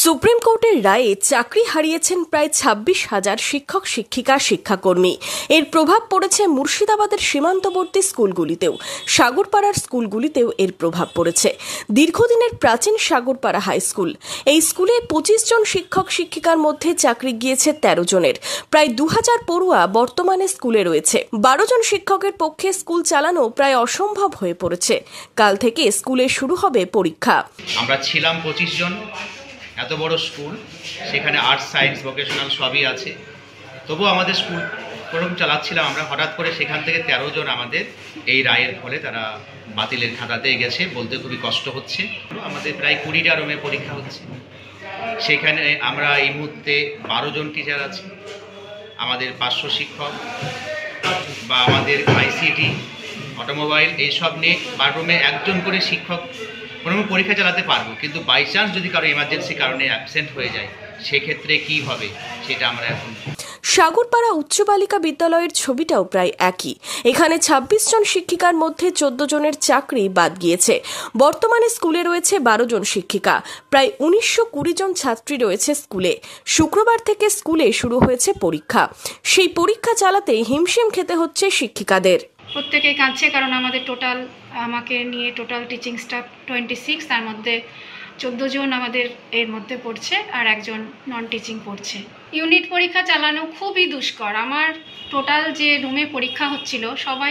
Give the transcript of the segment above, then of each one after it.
Supreme কোর্টের রায়ে চাকরি হারিয়েছেন প্রায় ২৬,০০০ শিক্ষক শিক্ষিকা শিক্ষাকর্মী। এর প্রভাব পড়েছে মুর্শিদাবাদের সীমান্তবর্তী স্কুলগুলিতেও, সাগরপাড়ার স্কুলগুলিতেও এর প্রভাব পড়েছে। দীর্ঘদিনের প্রাচীন সাগরপাড়া হাই স্কুল, এই স্কুলে ২৫ জন শিক্ষক শিক্ষিকার মধ্যে চাকরি গিয়েছে ১৩ জনের। প্রায় ২,০০০ পড়ুয়া বর্তমানে স্কুলে রয়েছে। ১২ জন শিক্ষকের পক্ষে স্কুল চালানো প্রায় অসম্ভব হয়ে পড়েছে। কাল থেকে স্কুলে শুরু হবে পরীক্ষা। আমরা ছিলাম ২৫ জন, এত বড় স্কুল, সেখানে আর্টস সায়েন্স ভোকেশনাল সবই আছে, তবুও আমাদের স্কুল কোরম চালাচ্ছিলাম আমরা। হঠাৎ করে সেখান থেকে ১৩ জন আমাদের এই রায়ের ফলে তারা বাতিলের খাতাতে গেছে, বলতে খুবই কষ্ট হচ্ছে। আমাদের প্রায় ২০টা রুমে পরীক্ষা হচ্ছে, সেখানে আমরা এই মুহূর্তে ১২ জন টিচার আছি, আমাদের ৫০০ শিক্ষক বা আমাদের আইসিটি অটোমোবাইল এইসব নিয়ে ১২ রুমে একজন করে শিক্ষক কোনো পরীক্ষা চালাতে পারবো, কিন্তু বাই চান্স যদি কারো এমার্জেন্সি কারণে অ্যাবসেন্ট হয়ে যায় সেক্ষেত্রে কি হবে সেটা আমরা এখন। সাগরপাড়া উচ্চ বালিকা বিদ্যালয়ের ছবিটাও প্রায় একই। এখানে ২৬ জন শিক্ষিকার মধ্যে ১৪ জনের চাকরি বাদ গিয়েছে। বর্তমানে স্কুলে রয়েছে ১২ জন শিক্ষিকা, প্রায় ১৯২০ জন ছাত্রী রয়েছে স্কুলে। শুক্রবার থেকে স্কুলে শুরু হয়েছে পরীক্ষা। সেই পরীক্ষা চালাতে হিমশিম খেতে হচ্ছে শিক্ষিকাদের। প্রত্যেকেই কাঁদছে, কারণ আমাকে নিয়ে টোটাল টিচিং স্টাফ 26, তার মধ্যে 14 জন আমাদের এর মধ্যে পড়ছে আর একজন নন টিচিং পড়ছে। ইউনিট পরীক্ষা চালানো খুবই দুষ্কর। আমার টোটাল যে রুমে পরীক্ষা হচ্ছিল সবাই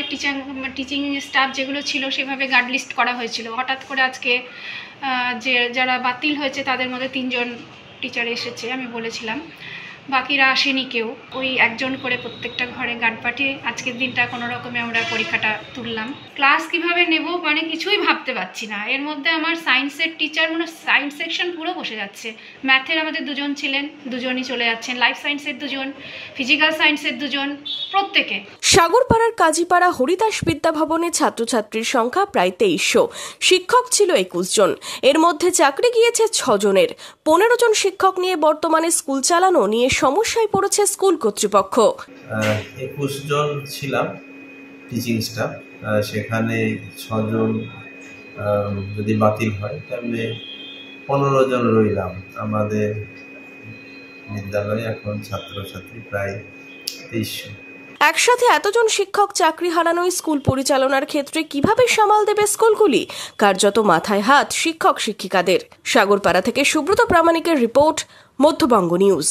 টিচিং স্টাফ যেগুলো ছিল সেভাবে গার্ড লিস্ট করা হয়েছিল। হঠাৎ করে আজকে যারা বাতিল হয়েছে তাদের মধ্যে 3 জন টিচার এসেছে, আমি বলেছিলাম, বাকিরা আসেনি কেউ। ওই একজন করে প্রত্যেকটা ঘরে গার্ড পাঠিয়ে আজকের দিনটা কোনো রকমে আমরা পরীক্ষাটা তুললাম। ক্লাস কিভাবে নেব কিছুই ভাবতে পারছি না। এর মধ্যে আমার সায়েন্সের টিচার সায়েন্স সেকশন পুরো বসে যাচ্ছে। ম্যাথের আমাদের 2 জন ছিলেন, 2 জনই চলে যাচ্ছেন। লাইফ সায়েন্সের 2 জন, ফিজিক্যাল সায়েন্সের 2 জন, প্রত্যেকে। সাগরপাড়ার কাজীপাড়া হরিদাস বিদ্যা ভবনে ছাত্রছাত্রীর সংখ্যা প্রায় ২৩০০, শিক্ষক ছিল ২১ জন। এর মধ্যে চাকরি গিয়েছে ৬ জনের। ১৫ জন শিক্ষক নিয়ে বর্তমানে স্কুল চালানো নিয়ে সমস্যায় পড়েছে স্কুল কর্তৃপক্ষ। ২১ জন ছিলাম টিচিং স্টাফ, সেখানে ৬ জন যদি বাতিল হয় তাহলে ১৫ জন রইলাম। আমাদের বিদ্যালয়ে এখন ছাত্রছাত্রী প্রায় ২৩০০। একসাথে এতজন শিক্ষক চাকরি হারানোই স্কুল পরিচালনার ক্ষেত্রে কিভাবে সামাল দেবে স্কুলগুলি? কার্যত মাথায় হাত শিক্ষক শিক্ষিকাদের। সাগরপাড়া থেকে সুব্রত প্রামাণিকের রিপোর্ট, মধ্যবঙ্গ নিউজ।